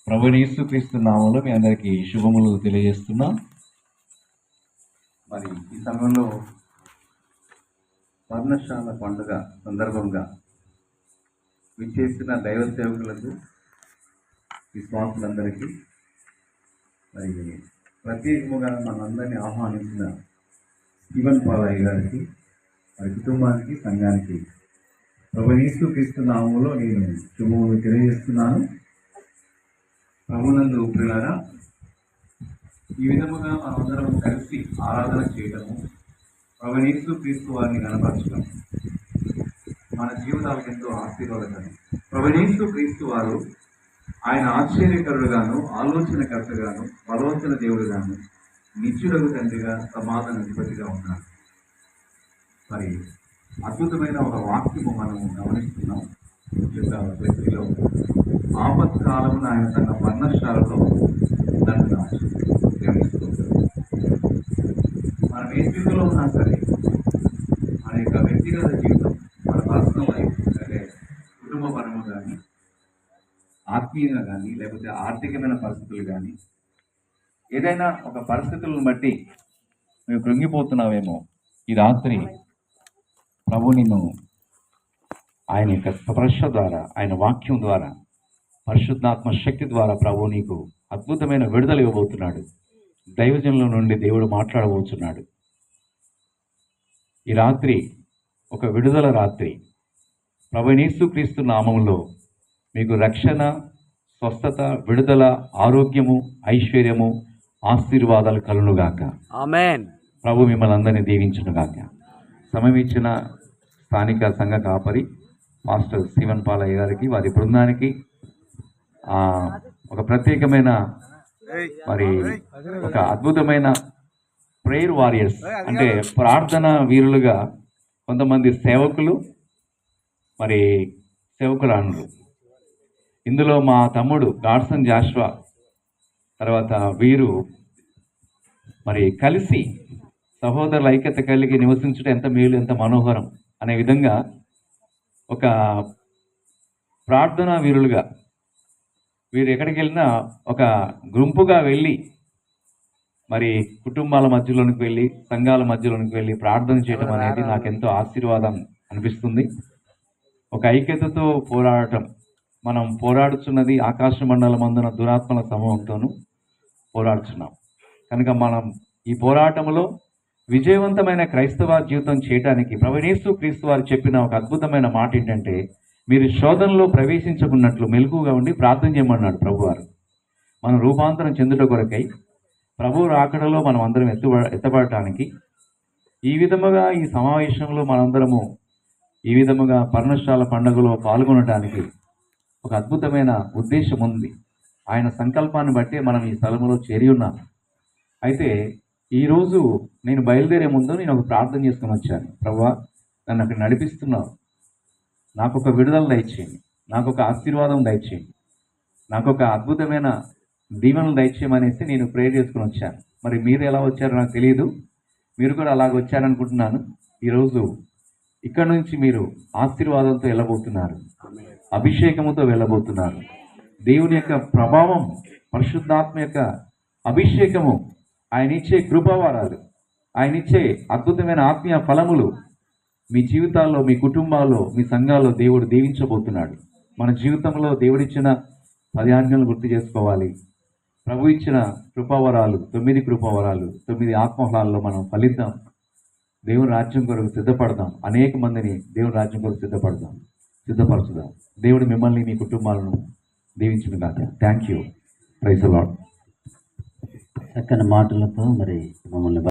ప్రభువైన యేసుక్రీస్తు నామములో మీ అందరికీ శుభములు తెలియజేస్తున్నాం. మరి ఈ సమయంలో పర్ణశాల పండుగ సందర్భంగా విచ్చేసిన దైవ సేవకులకు, విశ్వాసులందరికీ, మరి ప్రత్యేకముగా మనందరినీ ఆహ్వానించిన స్టీవెన్ పాలయ్య గారికి, వారి కుటుంబానికి, సంఘానికి ప్రభువైన యేసుక్రీస్తు నామములో నేను శుభములు తెలియజేస్తున్నాను. ప్రభునందు ప్రియులారా, ఈ విధముగా మనమందరం కలిసి ఆరాధన చేయడము, ప్రభువైన యేసుక్రీస్తు వారిని కనపరచడం మన జీవితాలకు ఎంతో ఆశీర్వాదకరం. ప్రభువైన యేసుక్రీస్తు వారు ఆయన ఆశ్చర్యకరుడుగాను, ఆలోచనకర్తగాను, బలవంతుల దేవుడుగాను, నిత్యుడగు తండ్రిగా, సమాధాన అధిపతిగా ఉన్నారు. మరి అద్భుతమైన ఒక వాక్యము మనము గమనిస్తున్నాం. వ్యక్తిలో ఆపత్కాలమున ఆయన తన పర్ణశాలలో నన్ను ప్రేమిస్తుంటారు. మనం ఏ స్థితిలో ఉన్నా సరే, మన యొక్క వ్యక్తిగత జీవితం, మన పర్సనల్ లైఫ్, అంటే కుటుంబ పరము కానీ, ఆత్మీయంగా కానీ, లేకపోతే ఆర్థికమైన పరిస్థితులు కానీ, ఏదైనా ఒక పరిస్థితులను బట్టి నువ్వు కృంగిపోతున్నావేమో, ఈ రాత్రి ప్రభు నిన్ను ఆయన యొక్క స్పర్శ ద్వారా, ఆయన వాక్యం ద్వారా, పరిశుద్ధాత్మ శక్తి ద్వారా ప్రభు నీకు అద్భుతమైన విడుదల ఇవ్వబోతున్నాడు. దైవజనుల నుండి దేవుడు మాట్లాడబోతున్నాడు. ఈ రాత్రి ఒక విడుదల రాత్రి. ప్రభువైన యేసుక్రీస్తు నామములో మీకు రక్షణ, స్వస్థత, విడుదల, ఆరోగ్యము, ఐశ్వర్యము, ఆశీర్వాదాలు కలుగునుగాక. ఆమేన్. ప్రభు మిమ్మల్ని అందరినీ దీవించునుగాక. సమయం ఇచ్చిన స్థానిక సంఘ కాపరి మాస్టర్ స్టీవెన్ పాలయ్య గారికి, వారి బృందానికి ఒక ప్రత్యేకమైన, మరి ఒక అద్భుతమైన ప్రేయర్ వారియర్స్, అంటే ప్రార్థన వీరులుగా కొంతమంది సేవకులు, మరి సేవకురాండ్రు. ఇందులో మా తమ్ముడు గాడ్సన్ జాషువా, తర్వాత వీరు మరి కలిసి సహోదరుల ఐక్యత కలిగి నివసించడం ఎంత మేలు, ఎంత మనోహరం అనే విధంగా ఒక ప్రార్థనా వీరులుగా వీరు ఎక్కడికి వెళ్ళినా ఒక గుంపుగా వెళ్ళి, మరి కుటుంబాల మధ్యలోనికి వెళ్ళి, సంఘాల మధ్యలోనికి వెళ్ళి ప్రార్థన చేయడం అనేది నాకెంతో ఆశీర్వాదం అనిపిస్తుంది. ఒక ఐక్యతతో పోరాడటం, మనం పోరాడుతున్నది ఆకాశ మండలం అందున దురాత్మల సమూహంతోనూ పోరాడుతున్నాం. కనుక మనం ఈ పోరాటంలో విజయవంతమైన క్రైస్తవ జీవితం చేయడానికి ప్రభువైన యేసుక్రీస్తు వారు చెప్పిన ఒక అద్భుతమైన మాట ఏంటంటే, మీరు శోధనలో ప్రవేశించకున్నట్లు మెలకుగా ఉండి ప్రార్థన చేయమన్నాడు ప్రభువారు. మనం రూపాంతరం చెందుట కొరకై ప్రభు రాకడలో మనం అందరం ఎత్తబడటానికి, ఈ విధముగా ఈ సమావేశంలో మనందరము ఈ విధముగా పర్ణశాల పండుగలో పాల్గొనడానికి ఒక అద్భుతమైన ఉద్దేశం ఉంది. ఆయన సంకల్పాన్ని బట్టి మనం ఈ స్థలంలో చేరి ఉన్నాం. అయితే ఈరోజు నేను బయలుదేరే ముందు నేను ఒక ప్రార్థన చేసుకుని వచ్చాను. ప్రభువా, నన్ను అక్కడ నడిపిస్తున్నావు, నాకు ఒక విడుదల దయచేయండి, నాకు ఒక ఆశీర్వాదం దయచేయండి, నాకు ఒక అద్భుతమైన దీవెనలు దయచేయమనేసి నేను ప్రేయర్ చేసుకుని వచ్చాను. మరి మీరు ఎలా వచ్చారో నాకు తెలియదు, మీరు కూడా అలాగ వచ్చారనుకుంటున్నాను. ఈరోజు ఇక్కడ నుంచి మీరు ఆశీర్వాదంతో వెళ్ళబోతున్నారు, అభిషేకముతో వెళ్ళబోతున్నారు. దేవుని యొక్క ప్రభావం, పరిశుద్ధాత్మ యొక్క అభిషేకము, ఆయన ఇచ్చే కృపావరాలు, ఆయన ఇచ్చే అద్భుతమైన ఆత్మీయ ఫలములు మీ జీవితాల్లో, మీ కుటుంబాల్లో, మీ సంఘాల్లో దేవుడు దీవించబోతున్నాడు. మన జీవితంలో దేవుడిచ్చిన 10 ఆజ్ఞలను గుర్తు చేసుకోవాలి. ప్రభు ఇచ్చిన కృపావరాలు, 9 కృపావరాలు, 9 ఆత్మఫలాల్లో మనం ఫలిద్దాం. దేవుని రాజ్యం కొరకు సిద్ధపడదాం. అనేక మందిని దేవుని రాజ్యం కొరకు సిద్ధపరచుదాం. దేవుడు మిమ్మల్ని, మీ కుటుంబాలను దీవించునుగాక. Thank you. Praise the lord. చక్కని మాటలతో మరి మమ్మల్ని